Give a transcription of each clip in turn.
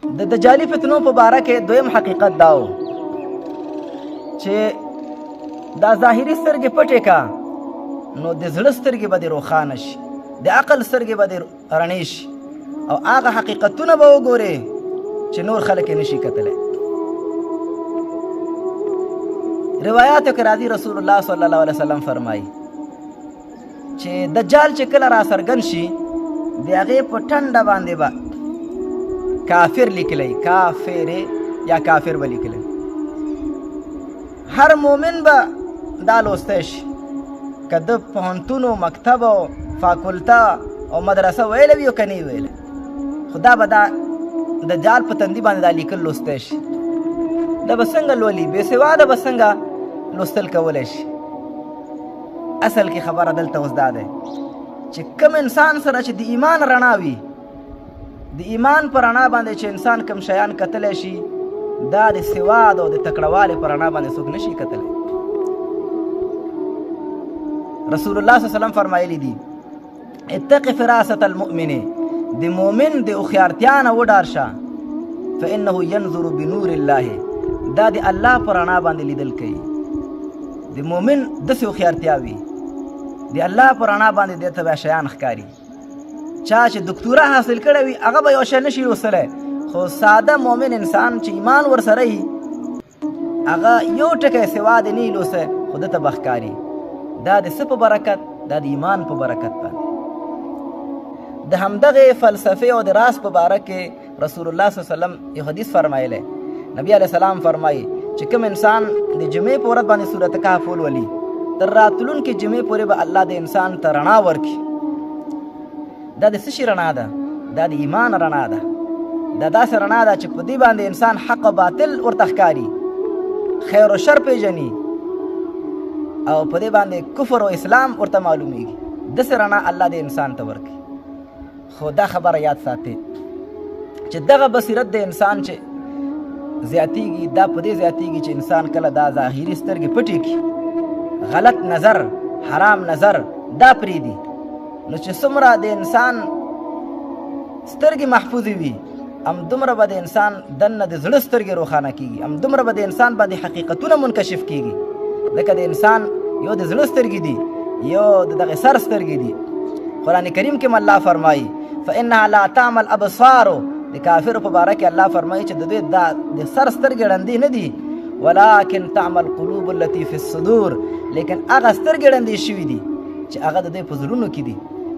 د دجالي فتنو په باره کې دویم حقیقت دا و چې دا ظاهري سترګې پټې کا نو د زړه سترګې به دې روښانه شي، د عقل سترګې به دې رڼې شي او هغه حقیقتونه به وګورې چې نور خلک یې نشي کتلی. روایاتو کې راځي رسول الله صلی الله علیه وسلم فرمایي چې دجال چې کله را څرګند شي د هغې په ټنډه باندې به کافر لیکلی، کافر یا کافر به لیکلی. هر مومن به دا لوستی شي، که د پوهنتون و مکتب او فاکولته او مدرسه ویلی وي او که نه یې ویلی، خو دا به دا دجال په تندي باندې دا لیکل لوستی شي. دا به څنګه لولي؟ بې سواده به څنګه لوستل کولی شي؟ اصل کې خبره دلته اوس دا دی چې کوم انسان سره چې د ایمان رڼا وي، د ایمان په رڼا باندې چې انسان کوم شیان کتلی شي، دا د سواد او د تکړهوالي په رڼا باندې څوک نشي کتلی. رسول الله صلی الله علیه وسلم فرمایلی دي اتق فراست المؤمن، د مؤمن د هوښیارتیا نه وډار شه، فانه ینظر بنور الله، دا د الله په رڼا باندې لیدل کوي. د مؤمن داسې هوښیارتیا وي، د الله په رڼا باندې دې ته بیا شیان ښکاري. چا چې دکتورا حاصل کړی وي هغه به یو شی نشي لوستلی، خو ساده مؤمن انسان چې ایمان ورسره وي هغه یو ټکی سواد نه لوسه خو ده ته به ښکاري. دا د څه په برکت؟ دا د ایمان په برکت باندې. د همدغې فلسفې او د راز په باره کې رسول الله صلی الله علیه وسلم یو حدیث فرمایلی. نبی علیه السلام فرمایي چې کوم انسان د جمعې په ورځ باندې سورت کهف ولولي، تر راتلونکې جمعې پورې به الله د انسان ته رڼا ورکړي. دا د څه شي رڼا ده؟ دا د ایمان رڼا ده. دا داسې رڼا ده چې په دې باندې انسان حق او باطل ورته ښکاري، خیر و شر پیژني او په دې باندې کفر او اسلام ورته معلومیږي. داسې رڼا الله د انسان ته ورکړي. خو دا خبره یاد ساتئ چې دغه بصیرت د انسان چې زیاتیږي، دا په دې زیاتیږي چې انسان کله دا ظاهري سترګې پټې کړي، غلط نظر، حرام نظر دا پرېږدي، نو چې څومره د انسان سترګې محفوظې وي همدومره به د انسان دننه د زړه سترګې روښانه کېږي، همدومره به د انسان باندې حقیقتونه منکشف کېږي. ځکه د انسان یو د زړه سترګې دي، یو د دغه سر سترګې دي. قرآن کریم کې الله فرمایي فانها لا تعمى الابصار، د کافرو په باره کې الله فرمایي چې د دوی د سر سترګې ړندې نه دي، ولکن تعمى القلوب التي في الصدور، لیکن هغه سترګې ړندې شوي دي چې هغه د دوی په زړونو کې دي.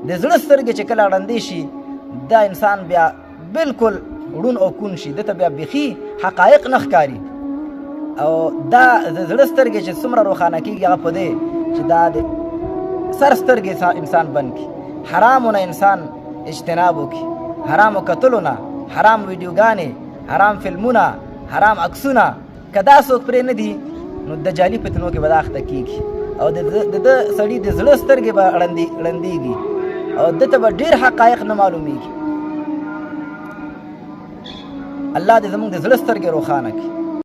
د زړه سترګې چې کله ړندې شي دا انسان بیا بالکل ړون او کون شي، دته بیا بیخي حقایق نه ښکاري. او دا د زړه سترګې چې څومره روښانه کېږي هغه په دې چې دا د سر سترګې انسان بند کړي، حرامو نه انسان اجتناب وکړي، حرامو کتلو نه، حرام ویډیوګانې، حرام فلمونه، حرام عکسونه. که دا څوک پرې نه دي نو د جعلي فتنو کې به دا اخته کېږي او د سړي د زړه سترګې به ړندېږي او دته به ډېر حقایق نه معلومیږي. الله دې زموږ د زړه سترګې روښانه کړي.